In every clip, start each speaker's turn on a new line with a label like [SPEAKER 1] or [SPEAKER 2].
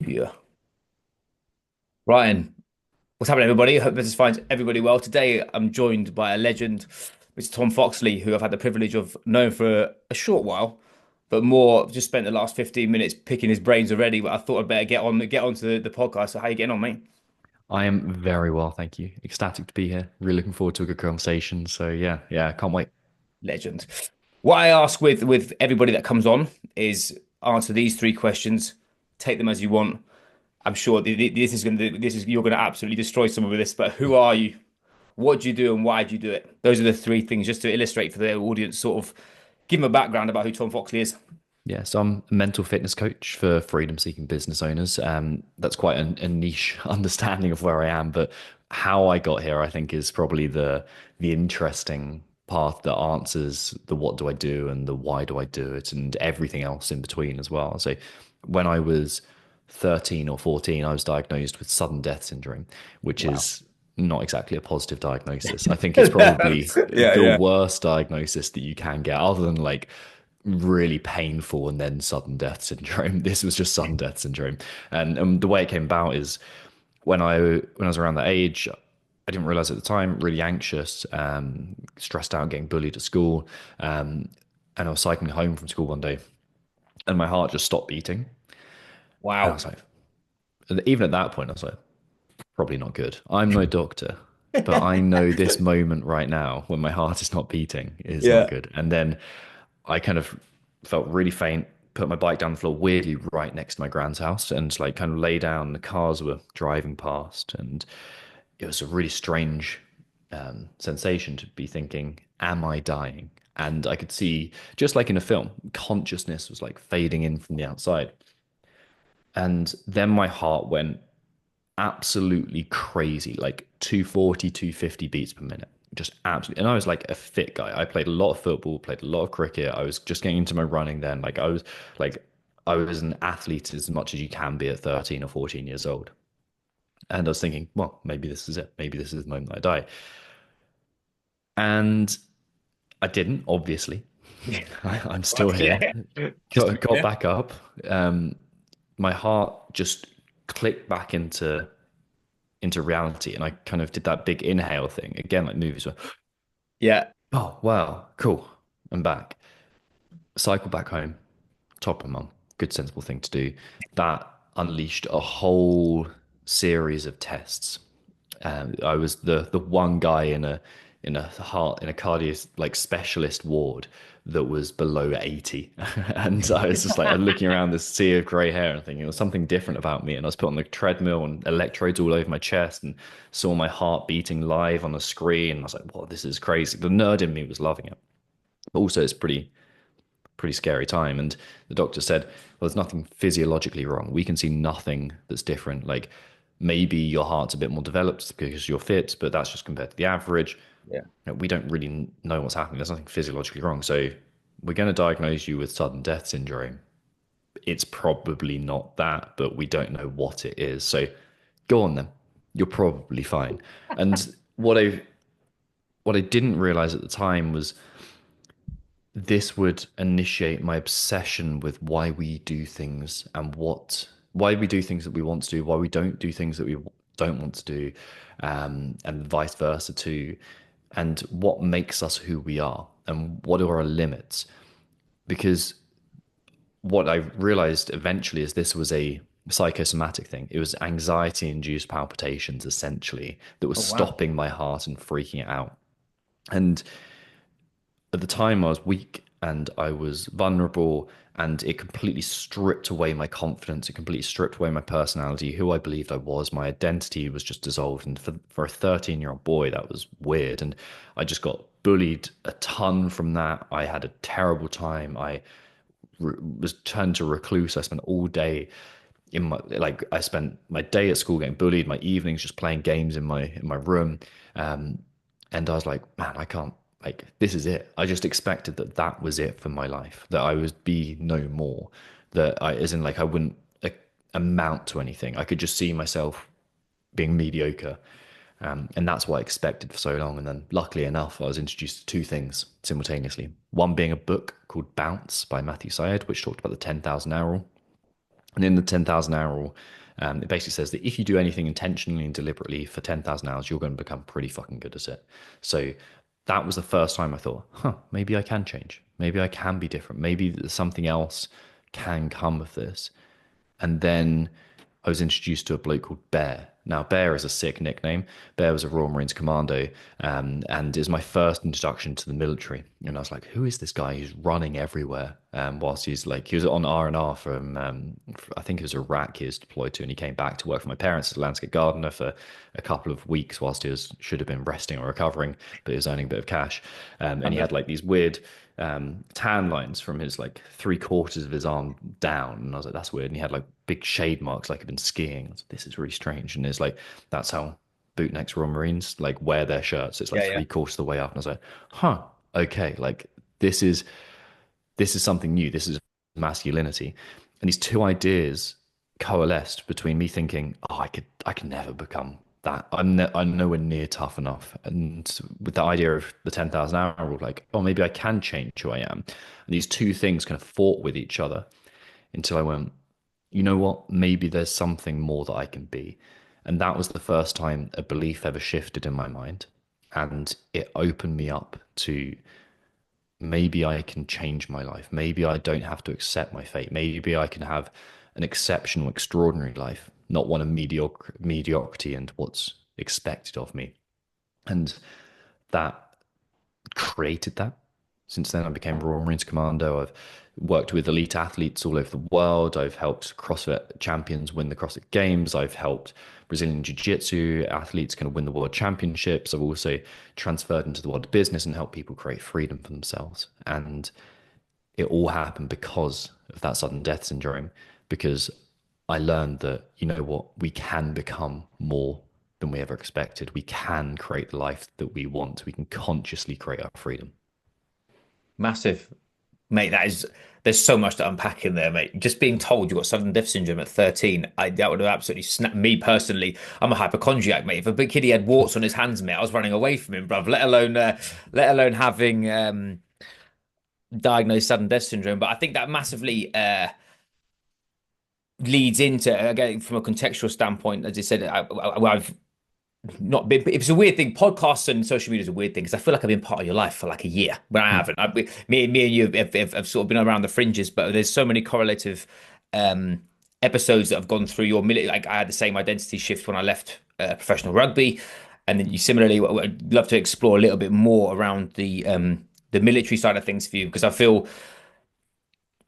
[SPEAKER 1] Yeah. Ryan, what's happening, everybody? Hope this finds everybody well. Today, I'm joined by a legend, Mr. Tom Foxley, who I've had the privilege of knowing for a short while, but more just spent the last 15 minutes picking his brains already. But I thought I'd better get onto the podcast. So, how you getting on, mate?
[SPEAKER 2] I am very well, thank you. Ecstatic to be here. Really looking forward to a good conversation. So yeah, can't wait.
[SPEAKER 1] Legend. What I ask with everybody that comes on is answer these three questions. Take them as you want. I'm sure this is you're going to absolutely destroy someone with this. But who are you? What do you do and why do you do it? Those are the three things just to illustrate for the audience, sort of give them a background about who Tom Foxley is.
[SPEAKER 2] Yeah, so I'm a mental fitness coach for freedom-seeking business owners. That's quite a niche understanding of where I am, but how I got here, I think, is probably the interesting path that answers the what do I do and the why do I do it and everything else in between as well. So when I was 13 or 14, I was diagnosed with sudden death syndrome, which
[SPEAKER 1] Wow.
[SPEAKER 2] is not exactly a positive diagnosis. I think it's probably
[SPEAKER 1] Yeah,
[SPEAKER 2] the
[SPEAKER 1] yeah.
[SPEAKER 2] worst diagnosis that you can get, other than like really painful and then sudden death syndrome. This was just sudden death syndrome, and the way it came about is when I was around that age. I didn't realize at the time, really anxious, stressed out, getting bullied at school. And I was cycling home from school one day and my heart just stopped beating. And I
[SPEAKER 1] Wow.
[SPEAKER 2] was like, even at that point, I was like, probably not good. I'm no doctor, but I know this moment right now when my heart is not beating is not
[SPEAKER 1] Yeah.
[SPEAKER 2] good. And then I kind of felt really faint, put my bike down the floor, weirdly right next to my grand's house, and like kind of lay down. The cars were driving past, and it was a really strange sensation to be thinking, "Am I dying?" And I could see, just like in a film, consciousness was like fading in from the outside. And then my heart went absolutely crazy, like 240, 250 beats per minute. Just absolutely. And I was like a fit guy. I played a lot of football, played a lot of cricket. I was just getting into my running then. Like I was an athlete as much as you can be at 13 or 14 years old. And I was thinking, well, maybe this is it. Maybe this is the moment I die. And I didn't, obviously. I'm still here.
[SPEAKER 1] Yeah. Just to be
[SPEAKER 2] Got
[SPEAKER 1] clear.
[SPEAKER 2] back up. Um, my heart just clicked back into reality. And I kind of did that big inhale thing again, like movies where,
[SPEAKER 1] Yeah.
[SPEAKER 2] oh, wow, cool. I'm back. Cycle back home, top of mum. Good, sensible thing to do. That unleashed a whole series of tests. I was the one guy in a cardio like specialist ward that was below 80. And I was just like looking around this sea of grey hair and thinking there was something different about me. And I was put on the treadmill and electrodes all over my chest and saw my heart beating live on a screen. I was like, "Wow, this is crazy." The nerd in me was loving it. But also it's pretty scary time. And the doctor said, well, there's nothing physiologically wrong. We can see nothing that's different. Like maybe your heart's a bit more developed because you're fit, but that's just compared to the average.
[SPEAKER 1] Yeah.
[SPEAKER 2] We don't really know what's happening. There's nothing physiologically wrong. So we're going to diagnose you with sudden death syndrome. It's probably not that, but we don't know what it is. So go on then. You're probably fine. And what I didn't realize at the time was this would initiate my obsession with why we do things and why we do things that we want to do, why we don't do things that we don't want to do, and vice versa too, and what makes us who we are and what are our limits. Because what I realized eventually is this was a psychosomatic thing. It was anxiety induced palpitations essentially that was
[SPEAKER 1] Oh, wow.
[SPEAKER 2] stopping my heart and freaking it out. And at the time I was weak and I was vulnerable, and it completely stripped away my confidence. It completely stripped away my personality, who I believed I was. My identity was just dissolved. And for a 13-year-old boy, that was weird. And I just got bullied a ton from that. I had a terrible time. Was turned to recluse. I spent all day I spent my day at school getting bullied, my evenings just playing games in my room. Um, and I was like, man, I can't, like, this is it. I just expected that that was it for my life, that I would be no more, that as in, like, I wouldn't amount to anything. I could just see myself being mediocre. And that's what I expected for so long. And then, luckily enough, I was introduced to two things simultaneously. One being a book called Bounce by Matthew Syed, which talked about the 10,000 hour rule. And in the 10,000 hour rule, it basically says that if you do anything intentionally and deliberately for 10,000 hours, you're going to become pretty fucking good at it. So that was the first time I thought, maybe I can change. Maybe I can be different. Maybe something else can come of this. And then I was introduced to a bloke called Bear. Now, Bear is a sick nickname. Bear was a Royal Marines commando, and is my first introduction to the military. And I was like, who is this guy who's running everywhere? Whilst he was on R&R from, I think it was Iraq he was deployed to, and he came back to work for my parents as a landscape gardener for a couple of weeks whilst should have been resting or recovering, but he was earning a bit of cash. And he had like these weird tan lines from his like 3/4 of his arm down, and I was like, that's weird. And he had like big shade marks, like he'd been skiing. I was like, this is really strange. And it's like that's how bootnecks Royal Marines like wear their shirts. It's like
[SPEAKER 1] Yeah, yeah.
[SPEAKER 2] 3/4 of the way up, and I was like, okay, like this is something new. This is masculinity, and these two ideas coalesced between me thinking, oh, I could never become that. I'm nowhere near tough enough. And with the idea of the 10,000 hour rule, like, oh, maybe I can change who I am. And these two things kind of fought with each other until I went, you know what? Maybe there's something more that I can be. And that was the first time a belief ever shifted in my mind. And it opened me up to maybe I can change my life. Maybe I don't have to accept my fate. Maybe I can have an exceptional, extraordinary life, not one of mediocrity and what's expected of me. And that created that. Since then, I became Royal Marines Commando. I've worked with elite athletes all over the world. I've helped CrossFit champions win the CrossFit Games. I've helped Brazilian Jiu Jitsu athletes kind of win the world championships. I've also transferred into the world of business and helped people create freedom for themselves. And it all happened because of that sudden death syndrome, because I learned that, you know what, we can become more than we ever expected. We can create the life that we want. We can consciously create our freedom.
[SPEAKER 1] Massive. Mate, there's so much to unpack in there, mate. Just being told you got sudden death syndrome at 13, that would have absolutely snapped me personally. I'm a hypochondriac, mate. If a big kid had warts on his hands, mate, I was running away from him, bruv. Let alone having diagnosed sudden death syndrome. But I think that massively leads into, again, from a contextual standpoint, as I said, I've not been. It's a weird thing. Podcasts and social media is a weird thing because I feel like I've been part of your life for like a year, but I haven't. Me and you have sort of been around the fringes, but there's so many correlative um, episodes that have gone through your military. Like I had the same identity shift when I left professional rugby, and then you similarly. I'd love to explore a little bit more around the military side of things for you because I feel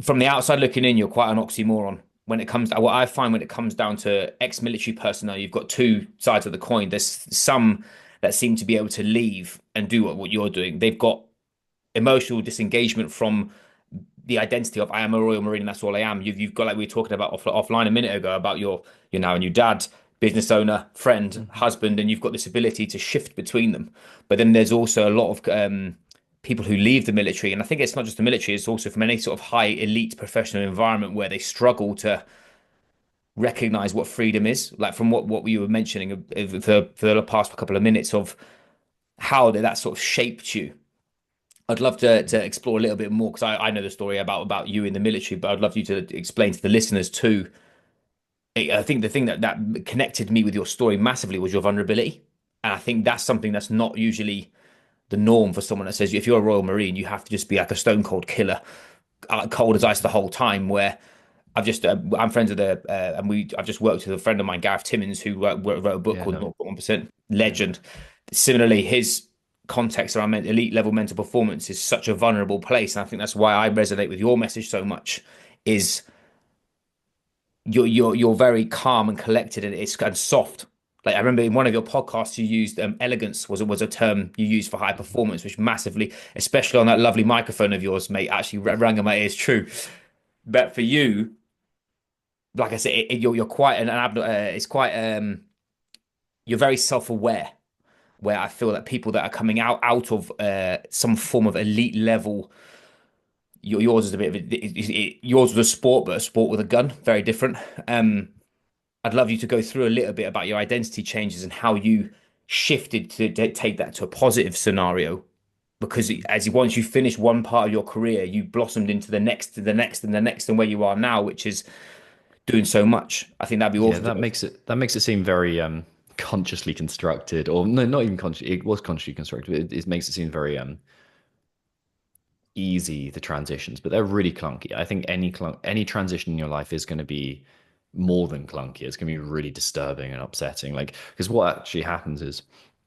[SPEAKER 1] from the outside looking in, you're quite an oxymoron. When it comes to what I find when it comes down to ex-military personnel, you've got two sides of the coin. There's some that seem to be able to leave and do what you're doing. They've got emotional disengagement from the identity of I am a Royal Marine and that's all I am. You've got like we were talking about offline a minute ago about you're now a new dad, business owner, friend,
[SPEAKER 2] Mm-hmm.
[SPEAKER 1] husband, and you've got this ability to shift between them. But then there's also a lot of people who leave the military, and I think it's not just the military; it's also from any sort of high elite professional environment where they struggle to recognize what freedom is. Like from what you were mentioning for the past couple of minutes of how that sort of shaped you. I'd love to explore a little bit more because I know the story about you in the military, but I'd love you to explain to the listeners too. I think the thing that connected me with your story massively was your vulnerability. And I think that's something that's not usually the norm for someone that says if you're a Royal Marine, you have to just be like a stone cold killer, cold as ice the whole time. Where I'm friends with I've just worked with a friend of mine, Gareth Timmins, who wrote a book
[SPEAKER 2] Yeah,
[SPEAKER 1] called
[SPEAKER 2] no.
[SPEAKER 1] 0.1%,
[SPEAKER 2] Yeah.
[SPEAKER 1] legend. Similarly, his context around elite level mental performance is such a vulnerable place, and I think that's why I resonate with your message so much. Is you're very calm and collected and soft. Like I remember in one of your podcasts, you used elegance was a term you used for high performance, which massively, especially on that lovely microphone of yours, mate, actually rang in my ears. True, but for you, like I said, you're quite it's quite you're very self aware. Where I feel that people that are coming out of some form of elite level, yours is a bit of yours was a sport, but a sport with a gun, very different. Um, I'd love you to go through a little bit about your identity changes and how you shifted to take that to a positive scenario. Because once you finish one part of your career, you blossomed into the next, to the next, and the next, and where you are now, which is doing so much. I think that'd be
[SPEAKER 2] Yeah,
[SPEAKER 1] awful to
[SPEAKER 2] that
[SPEAKER 1] go.
[SPEAKER 2] makes it seem very consciously constructed, or no, not even conscious. It was consciously constructed. It makes it seem very easy, the transitions, but they're really clunky. I think any transition in your life is going to be more than clunky. It's going to be really disturbing and upsetting. Like, because what actually happens is,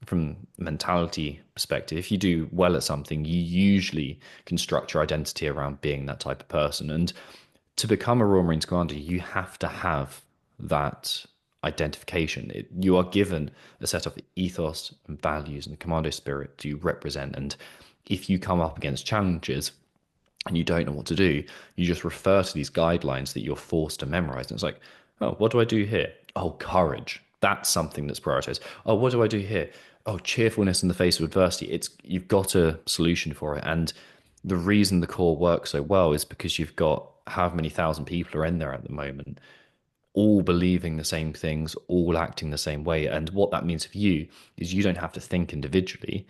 [SPEAKER 2] from mentality perspective, if you do well at something, you usually construct your identity around being that type of person. And to become a Royal Marines commander, you have to have that identification. You are given a set of ethos and values and commando spirit to represent. And if you come up against challenges and you don't know what to do, you just refer to these guidelines that you're forced to memorize. And it's like, oh, what do I do here? Oh, courage. That's something that's prioritized. Oh, what do I do here? Oh, cheerfulness in the face of adversity. It's you've got a solution for it. And the reason the core works so well is because you've got however many thousand people are in there at the moment, all believing the same things, all acting the same way. And what that means for you is you don't have to think individually,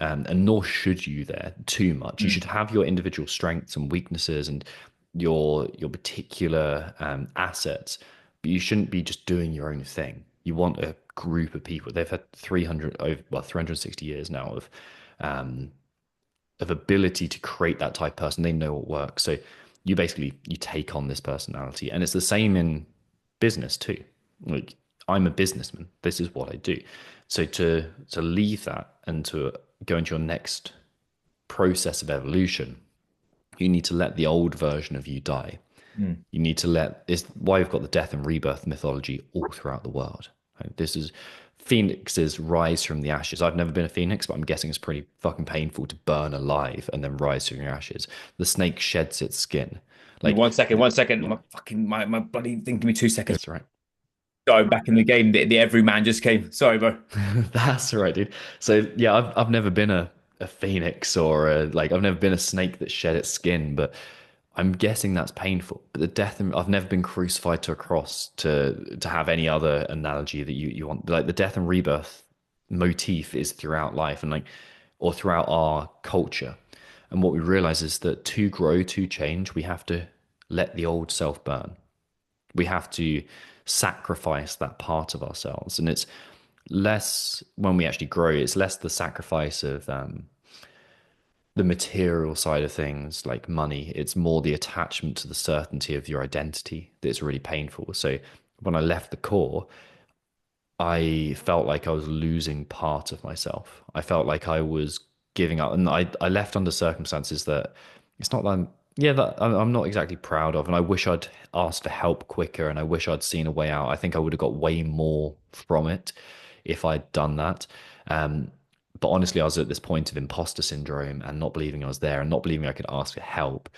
[SPEAKER 2] and nor should you there too much. You should
[SPEAKER 1] Mm.
[SPEAKER 2] have your individual strengths and weaknesses and your particular assets, but you shouldn't be just doing your own thing. You want a group of people. They've had 300 over 360 years now of ability to create that type of person. They know what works. So you take on this personality, and it's the same in business too. Like, I'm a businessman. This is what I do. So to leave that and to go into your next process of evolution, you need to let the old version of you die.
[SPEAKER 1] Mm.
[SPEAKER 2] You need to let is why you've got the death and rebirth mythology all throughout the world. Like, this is phoenixes rise from the ashes. I've never been a phoenix, but I'm guessing it's pretty fucking painful to burn alive and then rise from your ashes. The snake sheds its skin.
[SPEAKER 1] Give me
[SPEAKER 2] Like,
[SPEAKER 1] 1 second, 1 second. My bloody thing. Give me 2 seconds.
[SPEAKER 2] that's right.
[SPEAKER 1] Sorry, back in the game, the everyman just came. Sorry, bro.
[SPEAKER 2] That's all right, dude. So yeah, I've never been a phoenix or I've never been a snake that shed its skin, but I'm guessing that's painful. But the death and I've never been crucified to a cross to have any other analogy that you want. Like the death and rebirth motif is throughout life and or throughout our culture. And what we realize is that to grow, to change, we have to let the old self burn. We have to sacrifice that part of ourselves. And it's less when we actually grow, it's less the sacrifice of the material side of things like money. It's more the attachment to the certainty of your identity that's really painful. So when I left the core, I felt like I was losing part of myself. I felt like I was giving up, and I left under circumstances that it's not that that I'm not exactly proud of, and I wish I'd asked for help quicker, and I wish I'd seen a way out. I think I would have got way more from it if I'd done that. Um, but honestly, I was at this point of imposter syndrome and not believing I was there and not believing I could ask for help.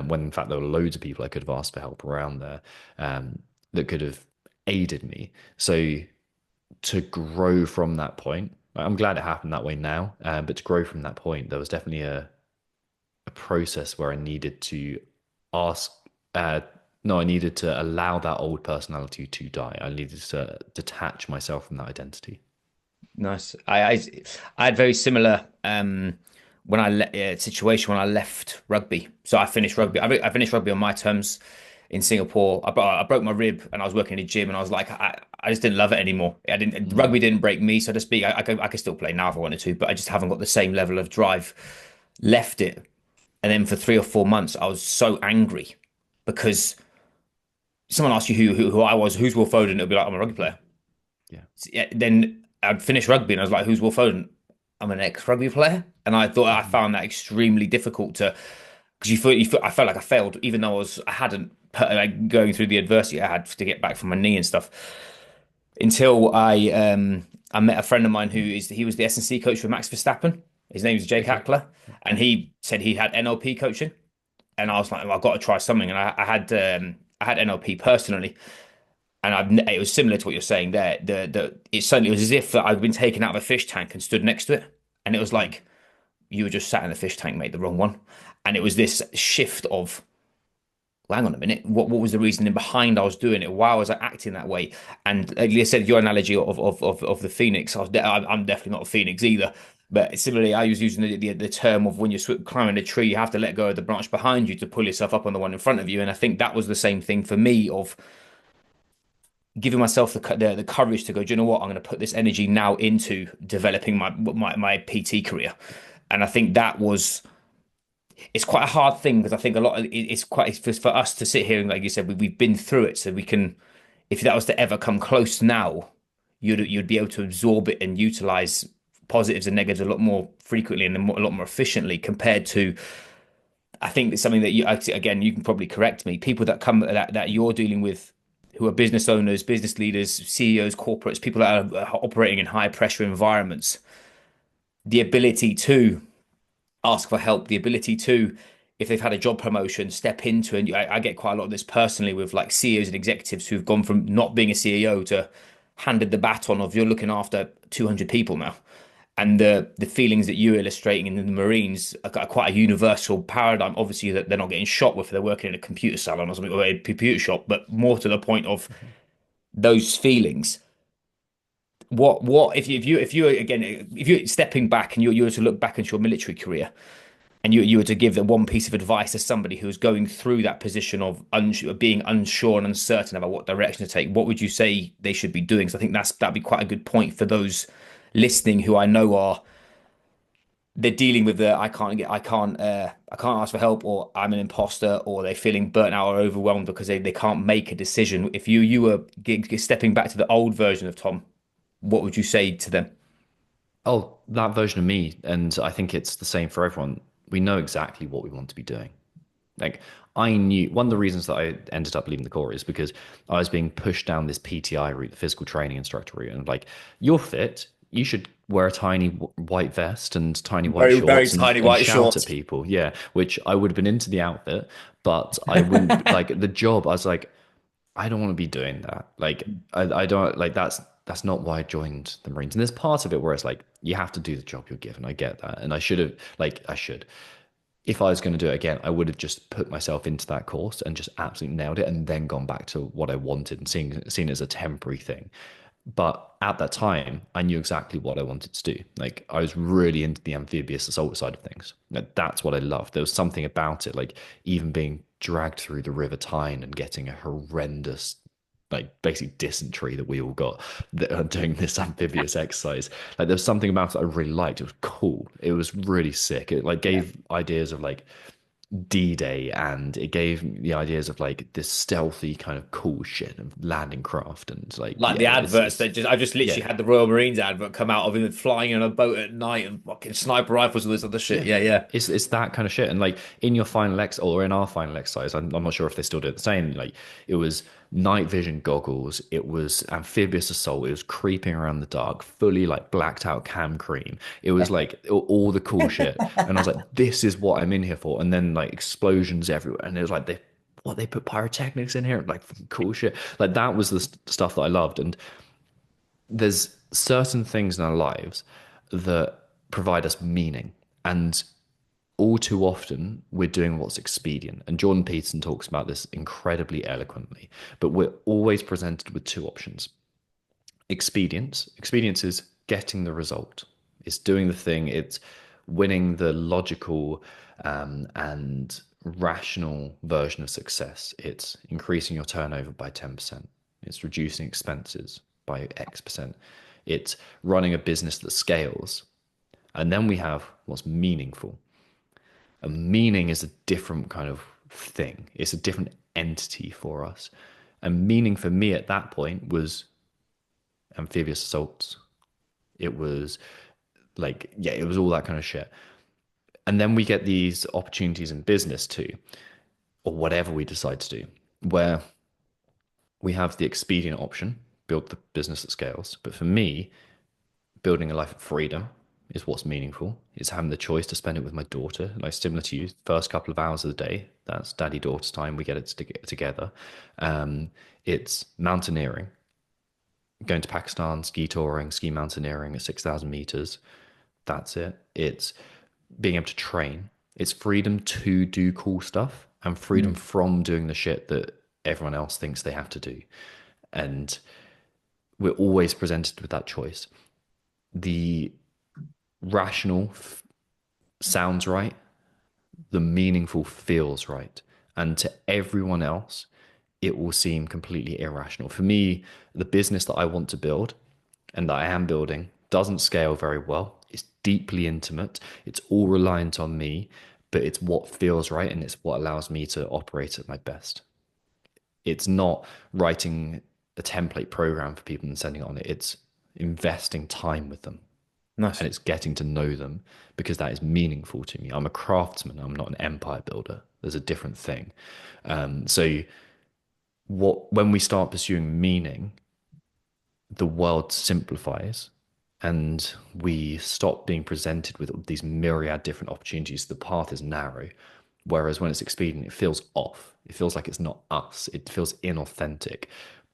[SPEAKER 2] When in fact there were loads of people I could have asked for help around there that could have aided me. So to grow from that point. I'm glad it happened that way now, but to grow from that point, there was definitely a process where I needed to ask. No, I needed to allow that old personality to die. I needed to detach myself from that identity.
[SPEAKER 1] Nice. I had very similar when situation when I left rugby. So I finished rugby. I finished rugby on my terms in Singapore. I broke my rib and I was working in a gym and I was like I just didn't love it anymore. I didn't
[SPEAKER 2] Mm.
[SPEAKER 1] rugby didn't break me, so to speak. I could still play now if I wanted to, but I just haven't got the same level of drive. Left it, and then for 3 or 4 months I was so angry because someone asked you who I was, who's Will Foden, it'll be like I'm a rugby player.
[SPEAKER 2] Yeah.
[SPEAKER 1] Yeah, then I'd finished rugby and I was like, who's Will Foden? I'm an ex-rugby player. And I thought I
[SPEAKER 2] Mhm.
[SPEAKER 1] found that extremely difficult to because I felt like I failed, even though I hadn't put, like going through the adversity I had to get back from my knee and stuff. Until I met a friend of mine he was the S&C coach for Max Verstappen. His name is Jake
[SPEAKER 2] Okay.
[SPEAKER 1] Hackler, and he said he had NLP coaching, and I was like, well, I've got to try something, and I had NLP personally, and it was similar to what you're saying there. It was as if that I'd been taken out of a fish tank and stood next to it, and it was
[SPEAKER 2] Mm.
[SPEAKER 1] like you were just sat in the fish tank, mate, the wrong one. And it was this shift of, well, hang on a minute, what was the reasoning behind I was doing it? Why was I acting that way? And like you said, your analogy of the phoenix, I'm definitely not a phoenix either. But similarly, I was using the term of when you're climbing a tree, you have to let go of the branch behind you to pull yourself up on the one in front of you. And I think that was the same thing for me of giving myself the courage to go, do you know what? I'm going to put this energy now into developing my PT career. And I think that was it's quite a hard thing because I think a lot of it's quite it's for us to sit here and like you said, we've been through it, so we can if that was to ever come close now, you'd be able to absorb it and utilize positives and negatives a lot more frequently and a lot more efficiently compared to I think it's something that you again you can probably correct me. People that come that you're dealing with who are business owners, business leaders, CEOs, corporates, people that are operating in high pressure environments, the ability to ask for help, the ability to, if they've had a job promotion, step into, and I get quite a lot of this personally with like CEOs and executives who've gone from not being a CEO to handed the baton of you're looking after 200 people now. And the feelings that you're illustrating in the Marines are quite a universal paradigm. Obviously, that they're not getting shot with, they're working in a computer salon or something, or a computer shop, but more to the point of
[SPEAKER 2] Mhm.
[SPEAKER 1] those feelings. What if you again if you're stepping back and you were to look back into your military career and you were to give the one piece of advice to somebody who's going through that position of being unsure and uncertain about what direction to take, what would you say they should be doing? So I think that'd be quite a good point for those listening who I know are they're dealing with the I can't ask for help or I'm an imposter or they're feeling burnt out or overwhelmed because they can't make a decision. If you were stepping back to the old version of Tom, what would you say to them?
[SPEAKER 2] Oh, that version of me, and I think it's the same for everyone. We know exactly what we want to be doing. Like I knew one of the reasons that I ended up leaving the Corps is because I was being pushed down this PTI route, the physical training instructor route, and like you're fit, you should wear a tiny white vest and tiny white
[SPEAKER 1] Very, very
[SPEAKER 2] shorts
[SPEAKER 1] tiny
[SPEAKER 2] and
[SPEAKER 1] white
[SPEAKER 2] shout at
[SPEAKER 1] shorts.
[SPEAKER 2] people. Yeah, which I would have been into the outfit, but I wouldn't like the job. I was like, I don't want to be doing that. Like I don't like that's not why I joined the Marines. And there's part of it where it's like you have to do the job you're given. I get that, and I should have like I should if I was going to do it again, I would have just put myself into that course and just absolutely nailed it and then gone back to what I wanted and seeing it as a temporary thing. But at that time, I knew exactly what I wanted to do. Like I was really into the amphibious assault side of things. Like, that's what I loved. There was something about it, like even being dragged through the River Tyne and getting a horrendous like basically dysentery that we all got that are doing this amphibious exercise. Like there's something about it I really liked. It was cool. It was really sick. It like
[SPEAKER 1] Yeah.
[SPEAKER 2] gave ideas of like D-Day and it gave me the ideas of like this stealthy kind of cool shit of landing craft and like
[SPEAKER 1] Like
[SPEAKER 2] yeah,
[SPEAKER 1] the adverts
[SPEAKER 2] it's
[SPEAKER 1] that just I just literally
[SPEAKER 2] yeah.
[SPEAKER 1] had the Royal Marines advert come out of him flying in a boat at night and fucking sniper rifles and all this other shit.
[SPEAKER 2] Yeah.
[SPEAKER 1] Yeah, yeah.
[SPEAKER 2] It's that kind of shit. And like in your final ex or in our final exercise, I'm not sure if they still do it the same. Like it was night vision goggles, it was amphibious assault, it was creeping around the dark, fully like blacked out cam cream. It was like all the cool shit. And I was like, this is what I'm in here for. And then like explosions everywhere. And it was like they put pyrotechnics in here, like cool shit. Like that was the stuff that I loved. And there's certain things in our lives that provide us meaning. And all too often we're doing what's expedient. And Jordan Peterson talks about this incredibly eloquently, but we're always presented with two options. Expedience is getting the result, it's doing the thing, it's winning the logical and rational version of success. It's increasing your turnover by 10%. It's reducing expenses by X%. It's running a business that scales. And then we have what's meaningful. A meaning is a different kind of thing. It's a different entity for us. And meaning for me at that point was amphibious assaults. It was like, yeah, it was all that kind of shit. And then we get these opportunities in business too, or whatever we decide to do, where we have the expedient option, build the business that scales. But for me, building a life of freedom is what's meaningful. It's having the choice to spend it with my daughter, like similar to you, first couple of hours of the day. That's daddy daughter's time. We get it together. It's mountaineering, going to Pakistan, ski touring, ski mountaineering at 6,000 meters. That's it. It's being able to train. It's freedom to do cool stuff and freedom
[SPEAKER 1] Mm.
[SPEAKER 2] from doing the shit that everyone else thinks they have to do. And we're always presented with that choice. The rational sounds right, the meaningful feels right. And to everyone else, it will seem completely irrational. For me, the business that I want to build and that I am building doesn't scale very well. It's deeply intimate. It's all reliant on me, but it's what feels right and it's what allows me to operate at my best. It's not writing a template program for people and sending it on it. It's investing time with them
[SPEAKER 1] Nice.
[SPEAKER 2] and it's getting to know them because that is meaningful to me. I'm a craftsman. I'm not an empire builder. There's a different thing. So when we start pursuing meaning, the world simplifies and we stop being presented with these myriad different opportunities. The path is narrow. Whereas when it's expedient, it feels off. It feels like it's not us. It feels inauthentic.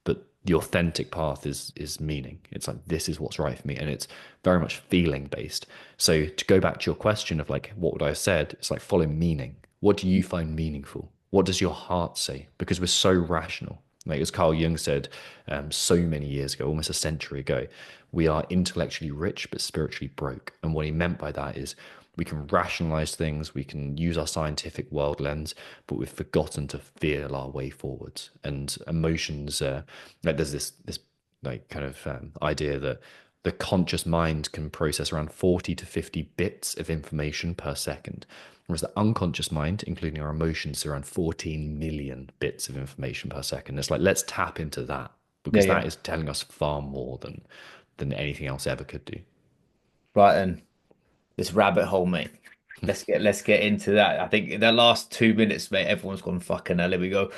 [SPEAKER 2] But the authentic path is meaning. It's like this is what's right for me. And it's very much feeling based. So to go back to your question of like what would I have said, it's like follow meaning. What do you find meaningful? What does your heart say? Because we're so rational. Like as Carl Jung said so many years ago, almost a century ago, we are intellectually rich but spiritually broke. And what he meant by that is we can rationalize things, we can use our scientific world lens, but we've forgotten to feel our way forwards. And emotions, like there's this like kind of idea that the conscious mind can process around 40 to 50 bits of information per second, whereas the unconscious mind, including our emotions, is around 14 million bits of information per second. It's like let's tap into that
[SPEAKER 1] Yeah,
[SPEAKER 2] because
[SPEAKER 1] yeah.
[SPEAKER 2] that is telling us far more than anything else ever could do.
[SPEAKER 1] Right then. This rabbit hole, mate. Let's get into that. I think the last 2 minutes, mate, everyone's gone fucking hell. Here we go.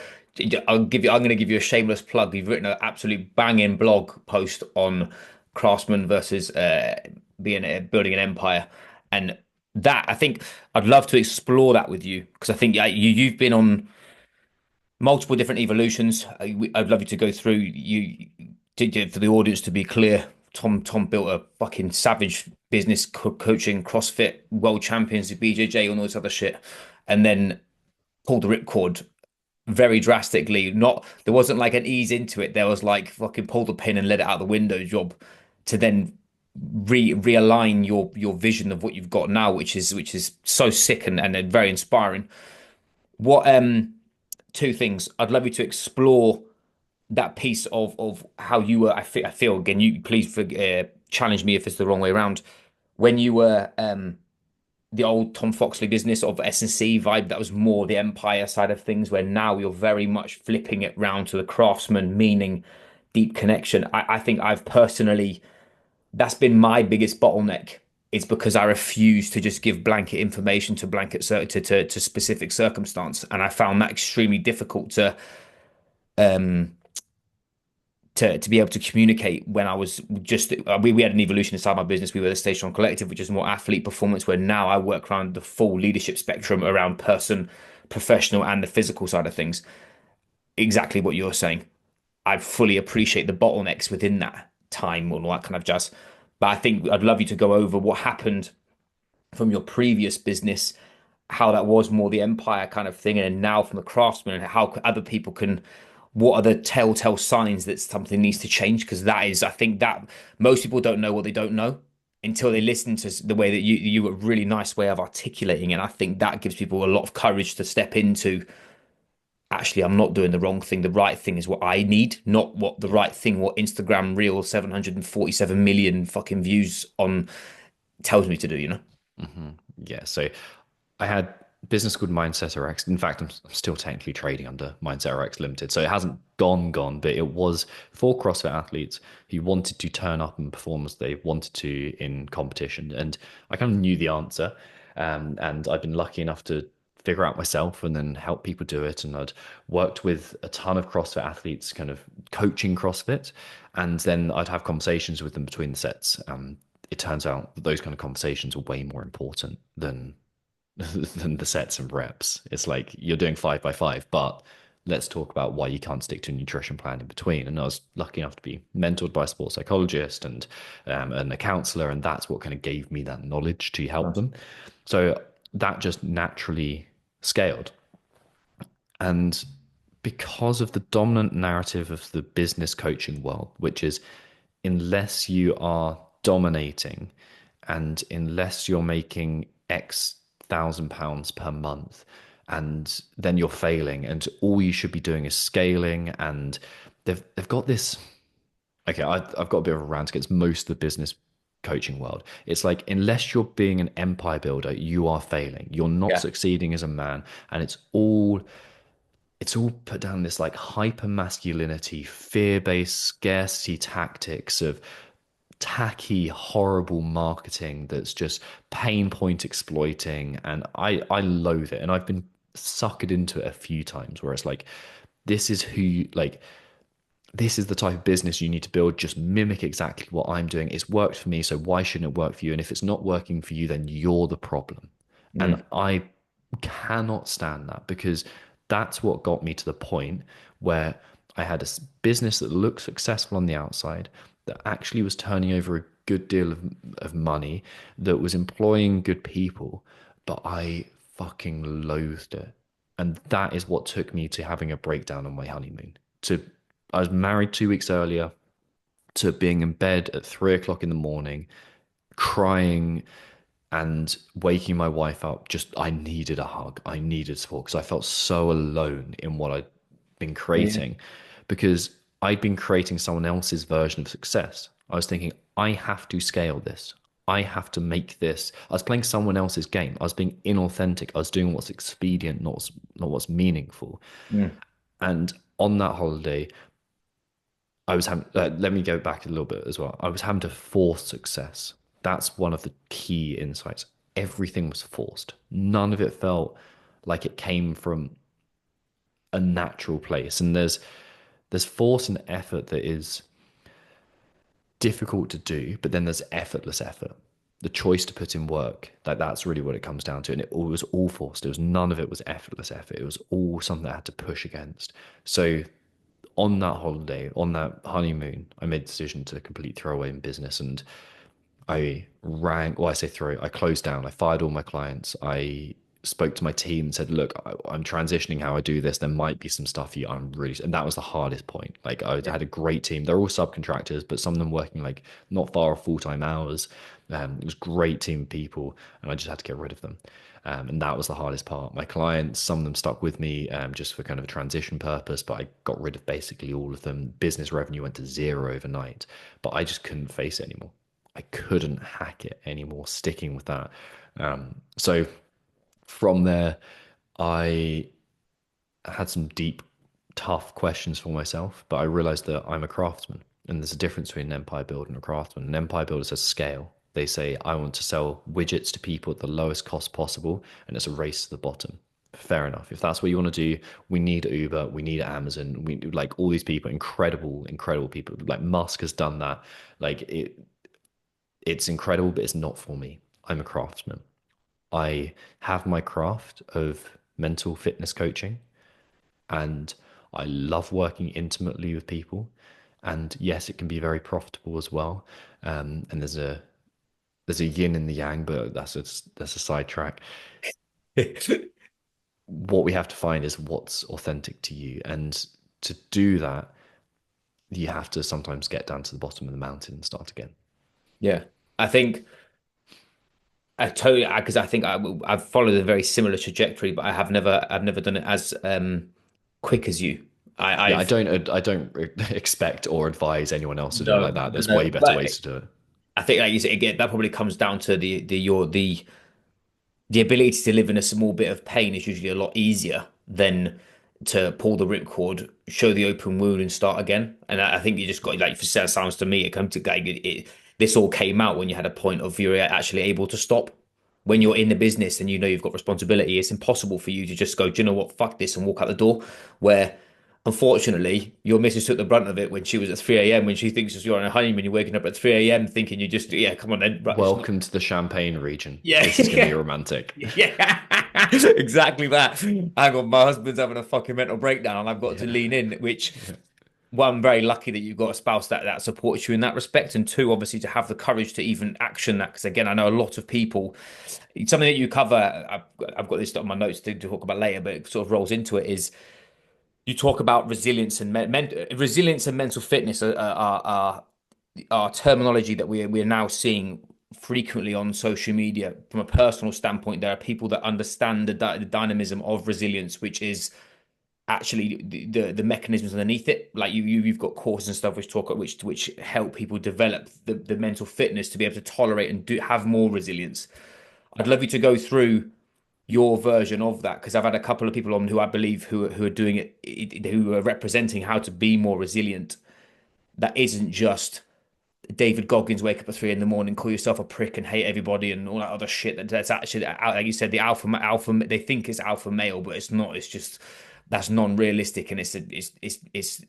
[SPEAKER 1] I'm gonna give you a shameless plug. You've written an absolute banging blog post on craftsman versus being building an empire, and that I think I'd love to explore that with you because I think yeah, you've been on multiple different evolutions. I'd love you to go through for the audience to be clear. Tom built a fucking savage business coaching, CrossFit, world champions, BJJ, all this other shit, and then pulled the ripcord very drastically. Not there wasn't like an ease into it. There was like fucking pull the pin and let it out the window job to then realign your vision of what you've got now, which is so sick and very inspiring. What two things. I'd love you to explore that piece of how you were. I feel again. You please challenge me if it's the wrong way around. When you were the old Tom Foxley business of S&C vibe, that was more the empire side of things. Where now you're very much flipping it round to the craftsman, meaning deep connection. I think I've personally that's been my biggest bottleneck. It's because I refuse to just give blanket information to to specific circumstance, and I found that extremely difficult um to be able to communicate when I was just we had an evolution inside my business. We were the Station Collective, which is more athlete performance, where now I work around the full leadership spectrum around person, professional, and the physical side of things. Exactly what you're saying. I fully appreciate the bottlenecks within that time and all that kind of jazz. But I think I'd love you to go over what happened from your previous business, how that was more the empire kind of thing, and now from the craftsman, and how other people can, what are the telltale signs that something needs to change? Because that is, I think that most people don't know what they don't know until they listen to the way that you a really nice way of articulating, and I think that gives people a lot of courage to step into. Actually, I'm not doing the wrong thing. The right thing is what I need, not what the right thing, what Instagram reel 747 million fucking views on tells me to do, you know?
[SPEAKER 2] Yeah. So I had business called Mindset RX. In fact, I'm still technically trading under Mindset RX Limited. So it hasn't gone, but it was for CrossFit athletes who wanted to turn up and perform as they wanted to in competition. And I kind of knew the answer. And I've been lucky enough to figure out myself and then help people do it. And I'd worked with a ton of CrossFit athletes, kind of coaching CrossFit. And then I'd have conversations with them between the sets. It turns out that those kind of conversations are way more important than the sets and reps. It's like you're doing 5 by 5, but let's talk about why you can't stick to a nutrition plan in between. And I was lucky enough to be mentored by a sports psychologist and a counselor, and that's what kind of gave me that knowledge to help
[SPEAKER 1] Nice.
[SPEAKER 2] them. So that just naturally scaled. And because of the dominant narrative of the business coaching world, which is unless you are dominating and unless you're making X thousand pounds per month and then you're failing, and all you should be doing is scaling. And they've got this. Okay, I've got a bit of a rant against most of the business coaching world. It's like, unless you're being an empire builder, you are failing. You're not
[SPEAKER 1] Yeah.
[SPEAKER 2] succeeding as a man, and it's all put down this like hyper masculinity, fear based scarcity tactics of tacky, horrible marketing that's just pain point exploiting. And I loathe it. And I've been suckered into it a few times where it's like, this is who like this is the type of business you need to build. Just mimic exactly what I'm doing. It's worked for me, so why shouldn't it work for you? And if it's not working for you, then you're the problem. And
[SPEAKER 1] Mm,
[SPEAKER 2] I cannot stand that, because that's what got me to the point where I had a business that looked successful on the outside, that actually was turning over a good deal of money, that was employing good people, but I fucking loathed it. And that is what took me to having a breakdown on my honeymoon. To I was married 2 weeks earlier, to being in bed at 3 o'clock in the morning, crying and waking my wife up. Just, I needed a hug. I needed support, because I felt so alone in what I'd been
[SPEAKER 1] yeah.
[SPEAKER 2] creating, because I'd been creating someone else's version of success. I was thinking, I have to scale this. I have to make this. I was playing someone else's game. I was being inauthentic. I was doing what's expedient, not what's meaningful.
[SPEAKER 1] Mm,
[SPEAKER 2] And on that holiday, I was having, let me go back a little bit as well. I was having to force success. That's one of the key insights. Everything was forced. None of it felt like it came from a natural place. And there's force and effort that is difficult to do, but then there's effortless effort. The choice to put in work, that's really what it comes down to. And it was all forced. It was none of it was effortless effort. It was all something I had to push against. So on that holiday, on that honeymoon, I made the decision to completely throw away in business. And I say throw, I closed down, I fired all my clients. I spoke to my team and said, look, I'm transitioning how I do this. There might be some stuff you, I'm really, and that was the hardest point. Like, I
[SPEAKER 1] yeah.
[SPEAKER 2] had a great team. They're all subcontractors, but some of them working like not far off full-time hours. It was a great team of people, and I just had to get rid of them. And that was the hardest part. My clients, some of them stuck with me just for kind of a transition purpose, but I got rid of basically all of them. Business revenue went to zero overnight, but I just couldn't face it anymore. I couldn't hack it anymore, sticking with that. So from there, I had some deep, tough questions for myself, but I realized that I'm a craftsman, and there's a difference between an empire builder and a craftsman. An empire builder says scale. They say, I want to sell widgets to people at the lowest cost possible, and it's a race to the bottom. Fair enough. If that's what you want to do, we need Uber, we need Amazon, we like all these people, incredible, incredible people. Like Musk has done that. Like it's incredible, but it's not for me. I'm a craftsman. I have my craft of mental fitness coaching, and I love working intimately with people. And yes, it can be very profitable as well. And there's a yin and the yang, but that's a sidetrack. What we have to find is what's authentic to you, and to do that, you have to sometimes get down to the bottom of the mountain and start again.
[SPEAKER 1] Yeah. I think I totally, because I think I've followed a very similar trajectory, but I've never done it as quick as you.
[SPEAKER 2] Yeah, I
[SPEAKER 1] I've
[SPEAKER 2] don't expect or advise anyone else to do it
[SPEAKER 1] no,
[SPEAKER 2] like that.
[SPEAKER 1] no,
[SPEAKER 2] There's
[SPEAKER 1] no,
[SPEAKER 2] way better
[SPEAKER 1] but
[SPEAKER 2] ways to do it.
[SPEAKER 1] I think like you said, again, that probably comes down to the ability to live in a small bit of pain is usually a lot easier than to pull the ripcord, show the open wound, and start again. And I think you just got like, for sounds to me, it comes to like this all came out when you had a point of you're actually able to stop. When you're in the business and you know you've got responsibility, it's impossible for you to just go, do you know what, fuck this, and walk out the door. Where unfortunately, your missus took the brunt of it when she was at 3 a.m. when she thinks you're on a honeymoon, you're waking up at 3 a.m. thinking you just, yeah, come on then. Right, it's not,
[SPEAKER 2] Welcome to the Champagne region.
[SPEAKER 1] yeah,
[SPEAKER 2] This is going to be romantic.
[SPEAKER 1] yeah, exactly that. Hang on, my husband's having a fucking mental breakdown, and I've got to
[SPEAKER 2] Yeah.
[SPEAKER 1] lean in. Which, one, I'm very lucky that you've got a spouse that supports you in that respect, and two, obviously, to have the courage to even action that. Because again, I know a lot of people. It's something that you cover. I've got this on my notes to talk about later, but it sort of rolls into it. Is you talk about resilience and resilience and mental fitness are terminology that we're now seeing frequently on social media from a personal standpoint, there are people that understand the dynamism of resilience, which is actually the mechanisms underneath it. Like you've got courses and stuff which talk which help people develop the mental fitness to be able to tolerate and have more resilience. I'd love you to go through your version of that, because I've had a couple of people on who I believe who are doing it, who are representing how to be more resilient. That isn't just David Goggins wake up at 3 in the morning, call yourself a prick and hate everybody and all that other shit. That's actually, like you said, the alpha. They think it's alpha male, but it's not. It's just that's non-realistic, and it's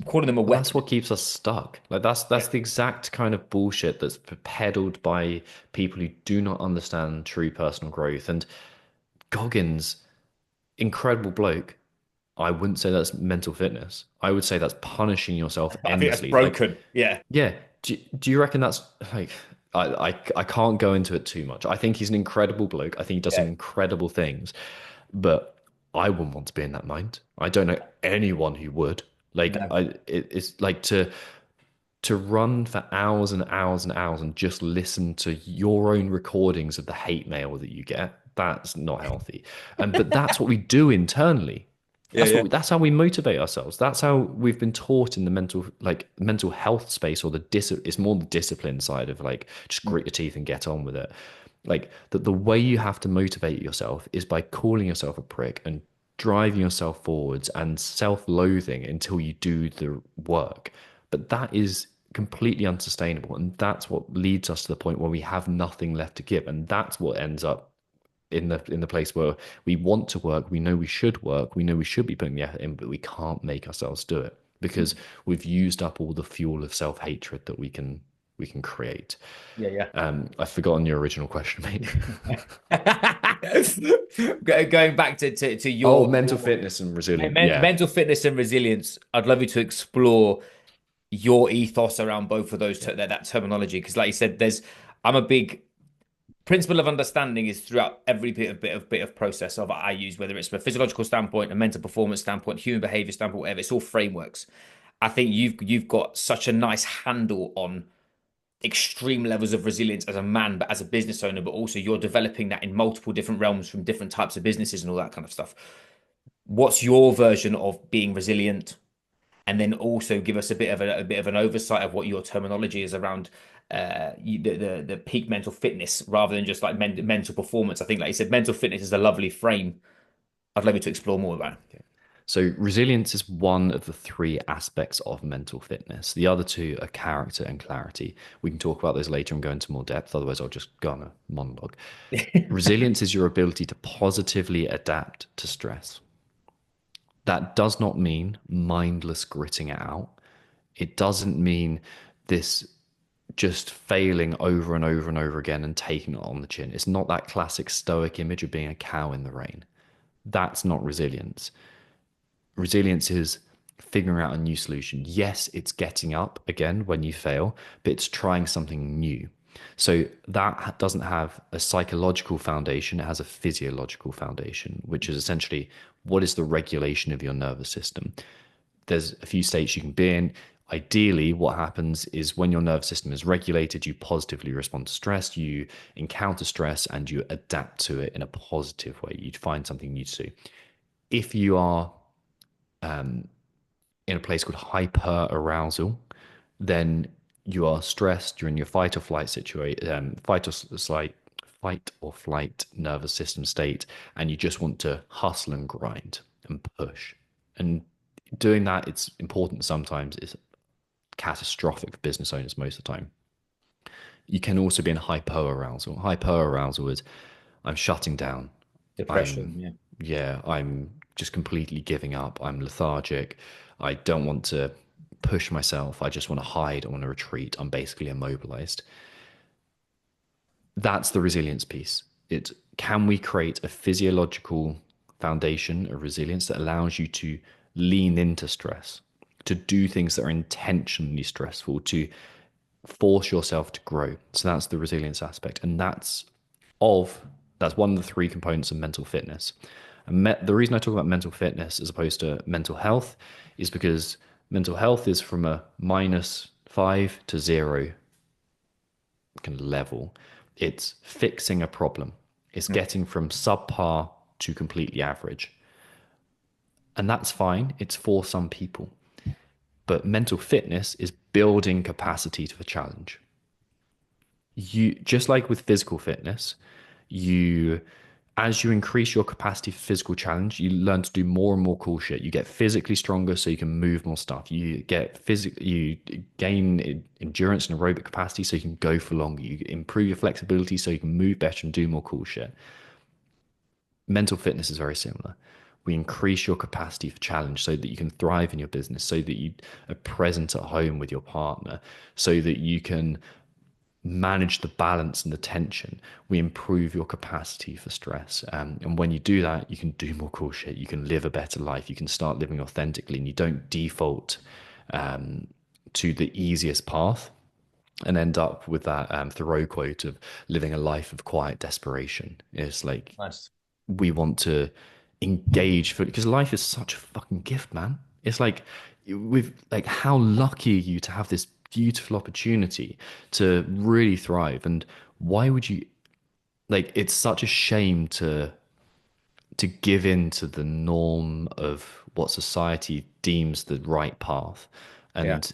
[SPEAKER 1] calling them a
[SPEAKER 2] But that's
[SPEAKER 1] weapon.
[SPEAKER 2] what keeps us stuck. Like
[SPEAKER 1] Yeah,
[SPEAKER 2] that's the exact kind of bullshit that's peddled by people who do not understand true personal growth. And Goggins, incredible bloke. I wouldn't say that's mental fitness. I would say that's punishing yourself
[SPEAKER 1] I think that's
[SPEAKER 2] endlessly. Like,
[SPEAKER 1] broken. Yeah,
[SPEAKER 2] yeah, do you reckon that's like I can't go into it too much. I think he's an incredible bloke. I think he does some
[SPEAKER 1] yeah,
[SPEAKER 2] incredible things, but I wouldn't want to be in that mind. I don't know anyone who would. Like
[SPEAKER 1] no,
[SPEAKER 2] it's like to run for hours and hours and hours and just listen to your own recordings of the hate mail that you get. That's not healthy. But that's what we do internally.
[SPEAKER 1] yeah, yeah.
[SPEAKER 2] That's how we motivate ourselves. That's how we've been taught in the mental health space, or it's more the discipline side of like just grit your teeth and get on with it. Like that the way you have to motivate yourself is by calling yourself a prick and driving yourself forwards and self-loathing until you do the work. But that is completely unsustainable, and that's what leads us to the point where we have nothing left to give, and that's what ends up in the place where we want to work, we know we should be putting the effort in, but we can't make ourselves do it because we've used up all the fuel of self-hatred that we can create.
[SPEAKER 1] Yeah, yeah.
[SPEAKER 2] I've forgotten your original question, mate.
[SPEAKER 1] Going back to
[SPEAKER 2] Oh,
[SPEAKER 1] your
[SPEAKER 2] mental fitness and resilient. Yeah.
[SPEAKER 1] mental fitness and resilience, I'd love you to explore your ethos around both of those that terminology, because like you said, I'm a big principle of understanding is throughout every bit of process of I use, whether it's from a physiological standpoint, a mental performance standpoint, human behavior standpoint, whatever. It's all frameworks. I think you've got such a nice handle on extreme levels of resilience as a man, but as a business owner, but also you're developing that in multiple different realms from different types of businesses and all that kind of stuff. What's your version of being resilient? And then also give us a bit of an oversight of what your terminology is around the peak mental fitness rather than just like mental performance. I think, like you said, mental fitness is a lovely frame. I'd love you to explore more about it.
[SPEAKER 2] So resilience is one of the three aspects of mental fitness. The other two are character and clarity. We can talk about those later and go into more depth. Otherwise, I'll just go on a monologue. Resilience is your ability to positively adapt to stress. That does not mean mindless gritting it out. It doesn't mean this just failing over and over and over again and taking it on the chin. It's not that classic stoic image of being a cow in the rain. That's not resilience. Resilience is figuring out a new solution. Yes, it's getting up again when you fail, but it's trying something new. So that doesn't have a psychological foundation, it has a physiological foundation, which is essentially what is the regulation of your nervous system. There's a few states you can be in. Ideally, what happens is when your nervous system is regulated, you positively respond to stress, you encounter stress, and you adapt to it in a positive way. You find something new to do. If you are in a place called hyper arousal, then you are stressed, you're in your fight or flight situation, fight or flight nervous system state, and you just want to hustle and grind and push. And doing that, it's important sometimes, it's catastrophic for business owners most of the time. You can also be in hypoarousal. Hypoarousal is I'm shutting down.
[SPEAKER 1] Depression,
[SPEAKER 2] I'm,
[SPEAKER 1] yeah.
[SPEAKER 2] yeah, I'm just completely giving up. I'm lethargic. I don't want to push myself. I just want to hide. I want to retreat. I'm basically immobilized. That's the resilience piece. It can we create a physiological foundation of resilience that allows you to lean into stress, to do things that are intentionally stressful, to force yourself to grow. So that's the resilience aspect, and that's one of the three components of mental fitness. And the reason I talk about mental fitness as opposed to mental health is because mental health is from a -5 to 0 kind of level. It's fixing a problem. It's
[SPEAKER 1] Mm.
[SPEAKER 2] getting from subpar to completely average. And that's fine. It's for some people. But mental fitness is building capacity to the challenge. You just like with physical fitness, you as you increase your capacity for physical challenge, you learn to do more and more cool shit. You get physically stronger so you can move more stuff. You gain endurance and aerobic capacity so you can go for longer. You improve your flexibility so you can move better and do more cool shit. Mental fitness is very similar. We increase your capacity for challenge so that you can thrive in your business, so that you are present at home with your partner, so that you can manage the balance and the tension. We improve your capacity for stress. And when you do that, you can do more cool shit. You can live a better life. You can start living authentically and you don't default to the easiest path and end up with that Thoreau quote of living a life of quiet desperation. It's like
[SPEAKER 1] Nice.
[SPEAKER 2] we want to engage fully because life is such a fucking gift, man. It's like with like how lucky are you to have this beautiful opportunity to really thrive, and why would you like it's such a shame to give in to the norm of what society deems the right path
[SPEAKER 1] Yeah.
[SPEAKER 2] and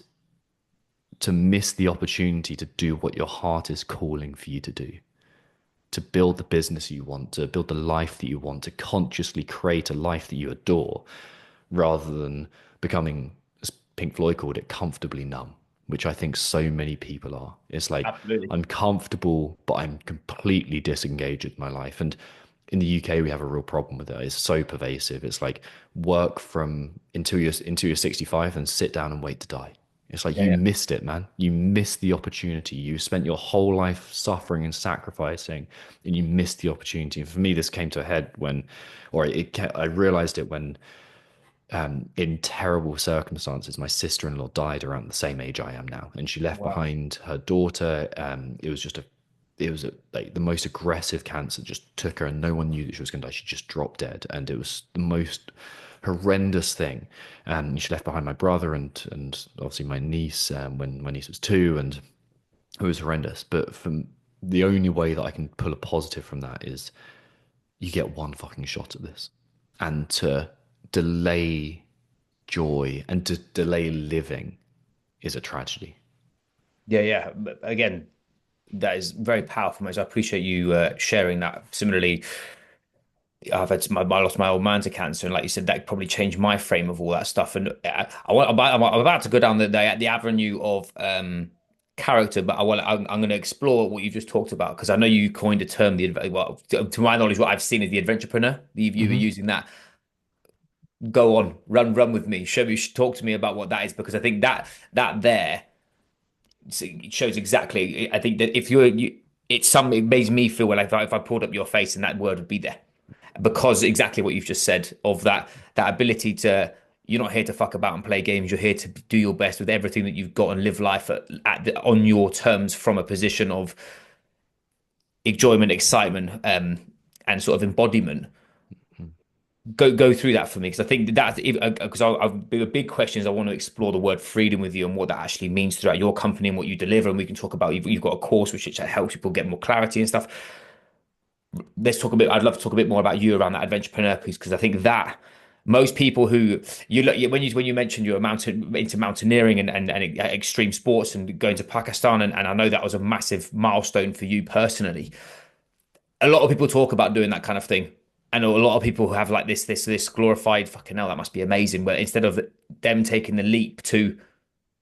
[SPEAKER 2] to miss the opportunity to do what your heart is calling for you to do, to build the business you want, to build the life that you want, to consciously create a life that you adore, rather than becoming, as Pink Floyd called it, comfortably numb, which I think so many people are. It's like,
[SPEAKER 1] Absolutely.
[SPEAKER 2] I'm comfortable, but I'm completely disengaged with my life. And in the UK, we have a real problem with it. It's so pervasive. It's like work from until you're 65 and sit down and wait to die. It's like
[SPEAKER 1] Yeah,
[SPEAKER 2] you
[SPEAKER 1] yeah.
[SPEAKER 2] missed it, man. You missed the opportunity. You spent your whole life suffering and sacrificing, and you missed the opportunity. And for me, this came to a head when, I realized it when, in terrible circumstances, my sister-in-law died around the same age I am now, and she left
[SPEAKER 1] Wow.
[SPEAKER 2] behind her daughter. It was like the most aggressive cancer just took her, and no one knew that she was going to die. She just dropped dead, and it was the most horrendous thing. She left behind my brother and obviously my niece when my niece was 2, and it was horrendous. But from the only way that I can pull a positive from that is you get one fucking shot at this, and to delay joy and to delay living is a tragedy.
[SPEAKER 1] Yeah, yeah. But again, that is very powerful, mate. So I appreciate you sharing that. Similarly, I lost my old man to cancer, and like you said, that probably changed my frame of all that stuff. And I'm about to go down the avenue of character, but I'm going to explore what you just talked about because I know you coined a term, well, to my knowledge, what I've seen is the adventurepreneur. You were
[SPEAKER 2] Mm-hmm.
[SPEAKER 1] using that. Go on, run with me. Show me, talk to me about what that is because I think that there it shows exactly. I think that if it's something. It makes me feel well. If I pulled up your face and that word would be there, because exactly what you've just said of that ability to. You're not here to fuck about and play games. You're here to do your best with everything that you've got and live life on your terms from a position of enjoyment, excitement, and sort of embodiment. Go through that for me because I think that because I've the big question is I want to explore the word freedom with you and what that actually means throughout your company and what you deliver, and we can talk about you've got a course which helps people get more clarity and stuff. Let's talk a bit. I'd love to talk a bit more about you around that adventurepreneur piece because I think that most people who you look when you mentioned you were into mountaineering and extreme sports and going to Pakistan and I know that was a massive milestone for you personally. A lot of people talk about doing that kind of thing. And a lot of people who have like this glorified fucking hell, that must be amazing. But instead of them taking the leap to